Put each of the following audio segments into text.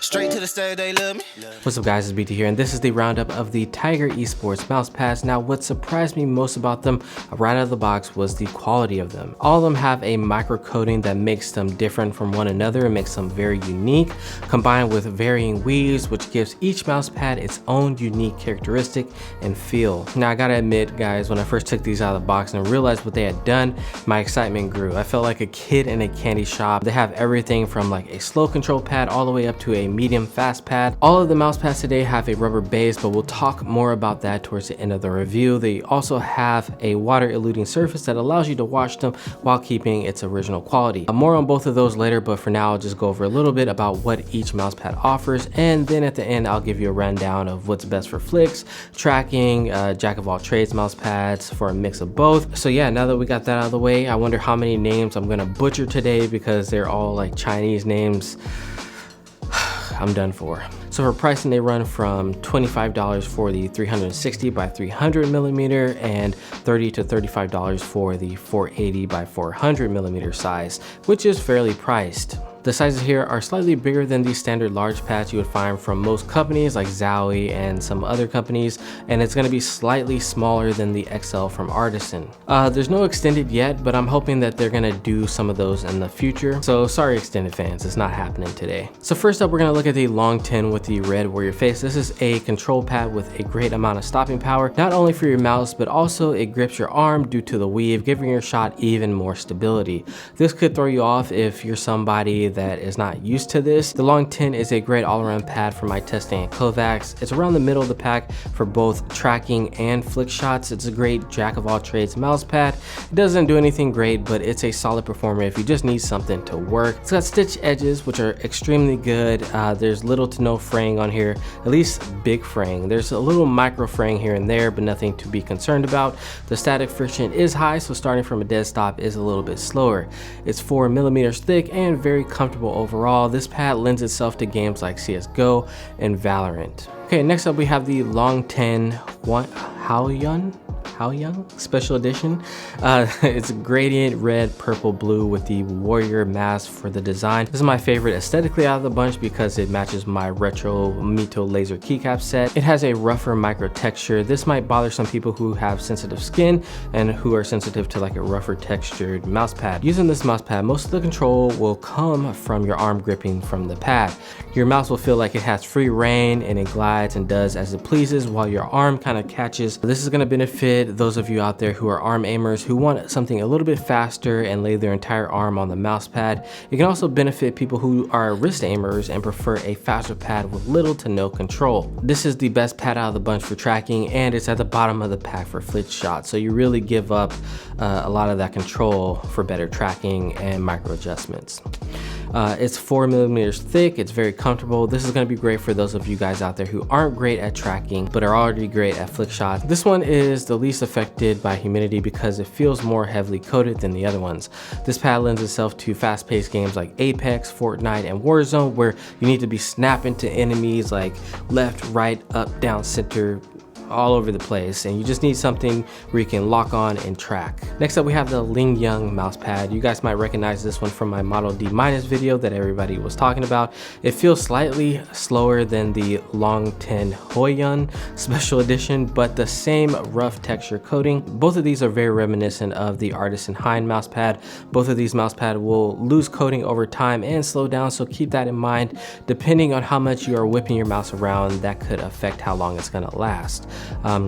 Straight to the stage, they love me. What's up guys, it's BT here, and this is the roundup of the Tiger Esports mousepads. Now what surprised me most about them right out of the box was the quality of them. All of them have a micro coating that makes them different from one another and makes them very unique, combined with varying weaves, which gives each mousepad its own unique characteristic and feel. Now I gotta admit guys, when I first took these out of the box and realized what they had done, my excitement grew. I felt like a kid in a candy shop. They have everything from like a slow control pad all the way up to a medium fast pad. All of the mouse pads today have a rubber base, but we'll talk more about that towards the end of the review. They also have a water eluting surface that allows you to wash them while keeping its original quality. More on both of those later, but for now I'll just go over a little bit about what each mouse pad offers, and then at the end I'll give you a rundown of what's best for flicks, tracking, jack of all trades mouse pads for a mix of both. So yeah, now that we got that out of the way, I wonder how many names I'm gonna butcher today because they're all like Chinese names. I'm done for. So for pricing, they run from $25 for the 360 by 300 millimeter and $30 to $35 for the 480 by 400 millimeter size, which is fairly priced. The sizes here are slightly bigger than the standard large pads you would find from most companies like Zowie and some other companies, and it's going to be slightly smaller than the XL from Artisan. There's no extended yet, but I'm hoping that they're going to do some of those in the future. So sorry extended fans, it's not happening today. So first up, we're going to look at the long 10 with the red warrior face. This is a control pad with a great amount of stopping power, not only for your mouse, but also it grips your arm due to the weave, giving your shot even more stability. This could throw you off if you're somebody that is not used to this. The long 10 is a great all-around pad for my testing at Kovacs. It's around the middle of the pack for both tracking and flick shots. It's a great jack of all trades mouse pad. It doesn't do anything great, but it's a solid performer if you just need something to work. It's got stitch edges, which are extremely good. There's little to no fraying on here, at least big fraying. There's a little micro fraying here and there, but nothing to be concerned about. The static friction is high, so starting from a dead stop is a little bit slower. It's 4 millimeters thick and very comfortable overall. This pad lends itself to games like CSGO and Valorant. Okay, next up we have the Long 10 Haoyang special edition. It's gradient red, purple, blue with the warrior mask for the design. This is my favorite aesthetically out of the bunch because it matches my retro Mito laser keycap set. It has a rougher micro texture. This might bother some people who have sensitive skin and who are sensitive to like a rougher textured mouse pad. Using this mouse pad, most of the control will come from your arm gripping from the pad. Your mouse will feel like it has free reign and it glides and does as it pleases while your arm kind of catches. This is going to benefit those of you out there who are arm aimers who want something a little bit faster and lay their entire arm on the mouse pad. It can also benefit people who are wrist aimers and prefer a faster pad with little to no control. This is the best pad out of the bunch for tracking, and it's at the bottom of the pack for flick shots, so you really give up a lot of that control for better tracking and micro adjustments. It's 4 millimeters thick. It's very comfortable. This is going to be great for those of you guys out there who aren't great at tracking but are already great at flick shots. This one is the least affected by humidity because it feels more heavily coated than the other ones. This pad lends itself to fast-paced games like Apex, Fortnite, and Warzone, where you need to be snapping to enemies like left, right, up, down, center, all over the place, and you just need something where you can lock on and track. Next up we have the Ling Young mouse pad. You guys might recognize this one from my Model D- video that everybody was talking about. It feels slightly slower than the Long 10 Haoyang special edition, but the same rough texture coating. Both of these are very reminiscent of the Artisan Hind mouse pad. Both of these mouse pad will lose coating over time and slow down, so keep that in mind. Depending on how much you are whipping your mouse around, that could affect how long it's gonna last.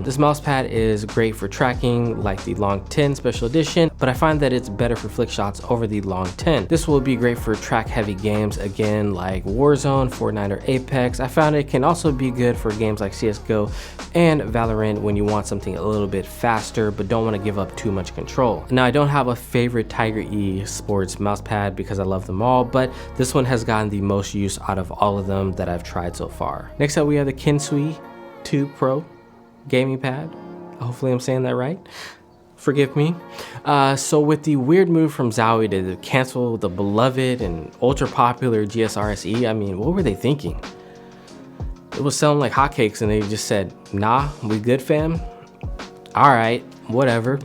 This mouse pad is great for tracking like the Long 10 special edition, but I find that it's better for flick shots over the Long 10. This will be great for track heavy games again like Warzone, Fortnite, or Apex. I found it can also be good for games like CSGO and Valorant when you want something a little bit faster but don't want to give up too much control. Now I don't have a favorite Tiger Esports mouse pad because I love them all, but this one has gotten the most use out of all of them that I've tried so far. Next up we have the Kinsui 2 Pro gaming pad. Hopefully I'm saying that right. Forgive me. So with the weird move from Zowie to cancel the beloved and ultra popular GSR-SE, I mean, what were they thinking? It was selling like hotcakes and they just said, nah, we good fam? All right, whatever.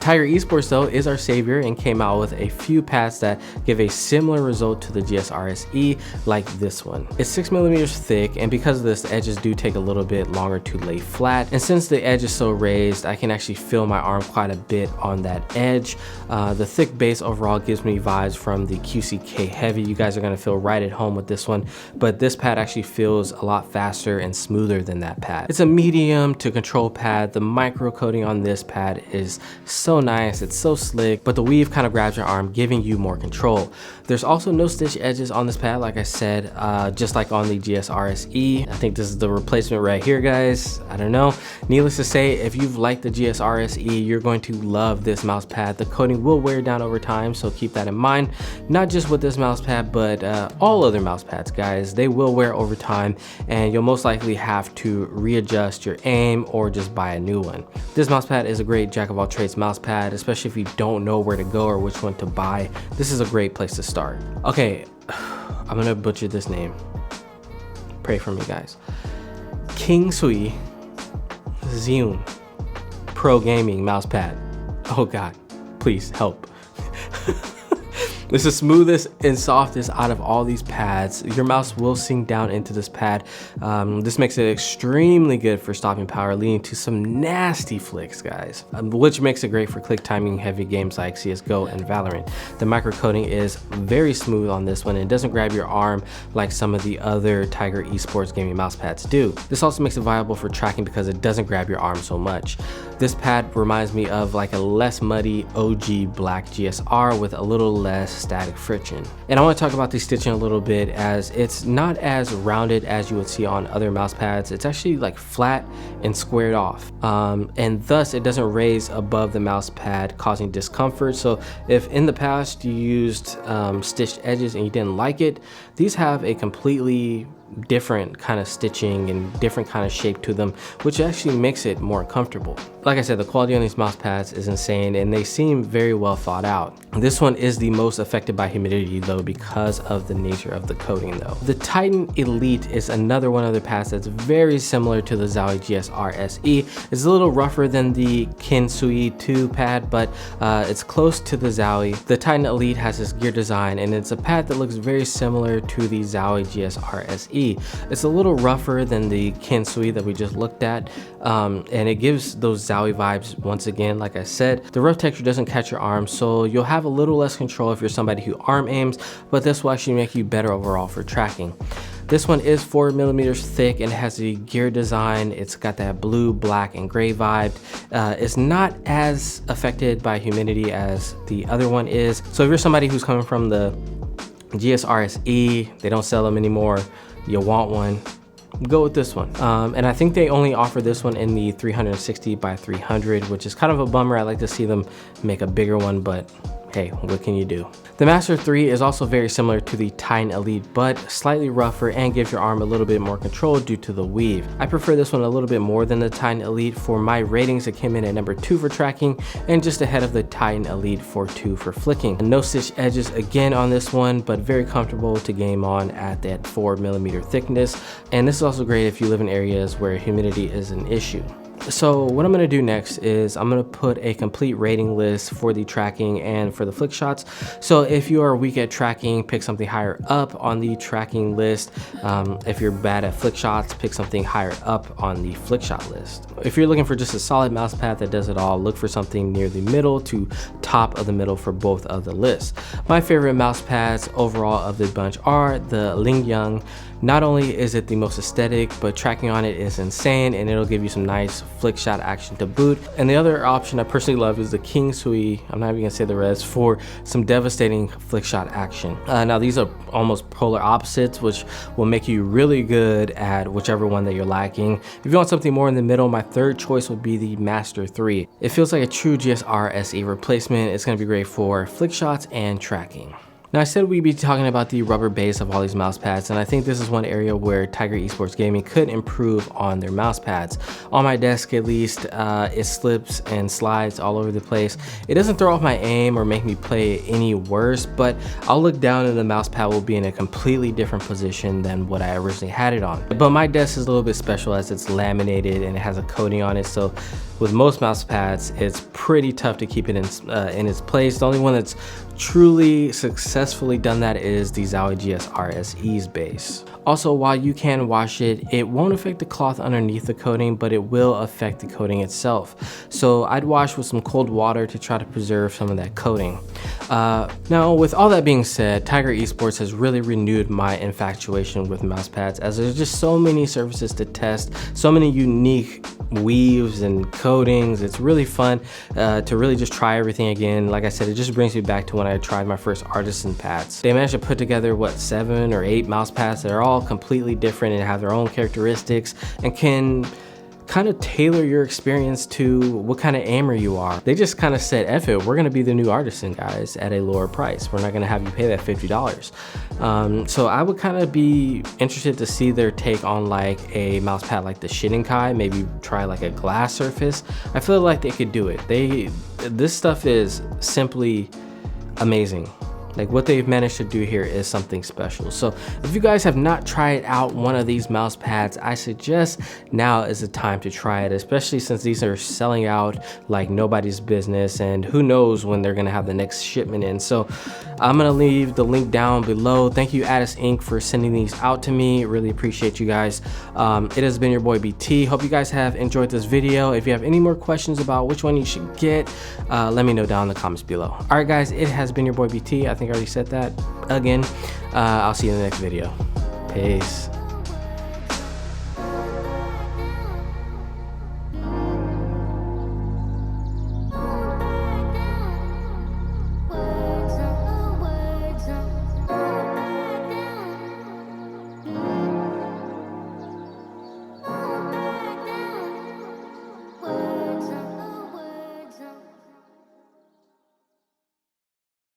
Tiger Esports though is our savior and came out with a few pads that give a similar result to the GSR-SE, like this one. It's 6mm thick, and because of this, the edges do take a little bit longer to lay flat, and since the edge is so raised, I can actually feel my arm quite a bit on that edge. The thick base overall gives me vibes from the QCK Heavy. You guys are going to feel right at home with this one, but this pad actually feels a lot faster and smoother than that pad. It's a medium to control pad. The micro coating on this pad is so nice, it's so slick, but the weave kind of grabs your arm, giving you more control. There's also no stitch edges on this pad, like I said, just like on the GSR-SE. I think this is the replacement right here, guys. I don't know. Needless to say, if you've liked the GSR-SE, you're going to love this mouse pad. The coating will wear down over time, so keep that in mind. Not just with this mouse pad, but all other mouse pads, guys. They will wear over time, and you'll most likely have to readjust your aim or just buy a new one. This mouse pad is a great jack of all trades mouse pad, especially if you don't know where to go or which one to buy. This is a great place to start. Okay, I'm gonna butcher this name. Pray for me, guys. Kinsui Zune Pro Gaming mouse pad. Oh God, please help. This is smoothest and softest out of all these pads. Your mouse will sink down into this pad. This makes it extremely good for stopping power, leading to some nasty flicks, guys, which makes it great for click timing heavy games like CSGO and Valorant. The micro coating is very smooth on this one, and it doesn't grab your arm like some of the other Tiger Esports gaming mouse pads do. This also makes it viable for tracking because it doesn't grab your arm so much. This pad reminds me of like a less muddy OG black GSR with a little less static friction. And I want to talk about the stitching a little bit, as it's not as rounded as you would see on other mouse pads. It's actually like flat and squared off, and thus it doesn't raise above the mouse pad, causing discomfort. So if in the past you used stitched edges and you didn't like it, these have a completely different kind of stitching and different kind of shape to them, which actually makes it more comfortable. Like I said, the quality on these mouse pads is insane, and they seem very well thought out. This one is the most affected by humidity though, because of the nature of the coating though. The Titan Elite is another one of the pads that's very similar to the Zowie GSR-SE. It's a little rougher than the Kinsui 2 pad, but it's close to the Zowie. The Titan Elite has this gear design, and it's a pad that looks very similar to the Zowie GSR-SE. It's a little rougher than the Kinsui that we just looked at, and it gives those Zowie vibes once again. Like I said, the rough texture doesn't catch your arm, so you'll have a little less control if you're somebody who arm aims, but this will actually make you better overall for tracking. This one is 4mm thick and has the gear design. It's got that blue, black, and gray vibe. It's not as affected by humidity as the other one is. So if you're somebody who's coming from the GSR-SE, they don't sell them anymore, you want one, go with this one. And I think they only offer this one in the 360 by 300, which is kind of a bummer. I like to see them make a bigger one, but hey, what can you do? The Master 3 is also very similar to the Titan Elite, but slightly rougher and gives your arm a little bit more control due to the weave. I prefer this one a little bit more than the Titan Elite. For my ratings, it came in at number 2 for tracking and just ahead of the Titan Elite for 2 for flicking. No stitch edges again on this one, but very comfortable to game on at that 4mm thickness. And this is also great if you live in areas where humidity is an issue. So what I'm going to do next is I'm going to put a complete rating list for the tracking and for the flick shots. So if you are weak at tracking, pick something higher up on the tracking list. If you're bad at flick shots, pick something higher up on the flick shot list. If you're looking for just a solid mouse pad that does it all, look for something near the middle to top of the middle for both of the lists. My favorite mouse pads overall of the bunch are the Lingyang. Not only is it the most aesthetic, but tracking on it is insane, and it'll give you some nice flick shot action to boot. And the other option I personally love is the Kinsui. I'm not even gonna say the rest, for some devastating flick shot action. Now these are almost polar opposites, which will make you really good at whichever one that you're lacking. If you want something more in the middle, my third choice would be the Master 3. It feels like a true GSR-SE replacement. It's gonna be great for flick shots and tracking. Now I said we'd be talking about the rubber base of all these mouse pads, and I think this is one area where Tiger Esports Gaming could improve on their mouse pads. On my desk at least, it slips and slides all over the place. It doesn't throw off my aim or make me play any worse, but I'll look down and the mouse pad will be in a completely different position than what I originally had it on. But my desk is a little bit special as it's laminated and it has a coating on it, so with most mouse pads, it's pretty tough to keep it in its place. The only one that's truly successfully done that is the Zowie GSR-SE's base. Also, while you can wash it, it won't affect the cloth underneath the coating, but it will affect the coating itself. So I'd wash with some cold water to try to preserve some of that coating. Now, with all that being said, Tiger Esports has really renewed my infatuation with mouse pads, as there's just so many surfaces to test, so many unique weaves and coatings. It's really fun to really just try everything again. Like I said, it just brings me back to when I tried my first artisan pads. They managed to put together, what, 7 or 8 mouse pads that are all completely different and have their own characteristics and can kind of tailor your experience to what kind of aimer you are. They just kind of said, F it, we're gonna be the new artisan guys at a lower price. We're not gonna have you pay that $50. So I would kind of be interested to see their take on like a mouse pad like the Shininkai, maybe try like a glass surface. I feel like they could do it. This stuff is simply amazing. Like, what they've managed to do here is something special. So if you guys have not tried out one of these mouse pads, I suggest now is the time to try it, especially since these are selling out like nobody's business, and who knows when they're gonna have the next shipment in. So I'm gonna leave the link down below. Thank you, Addis Inc., for sending these out to me. Really appreciate you guys. It has been your boy BT. Hope you guys have enjoyed this video. If you have any more questions about which one you should get, let me know down in the comments below. All right, guys, it has been your boy BT. I think I already said that again. I'll see you in the next video. Peace.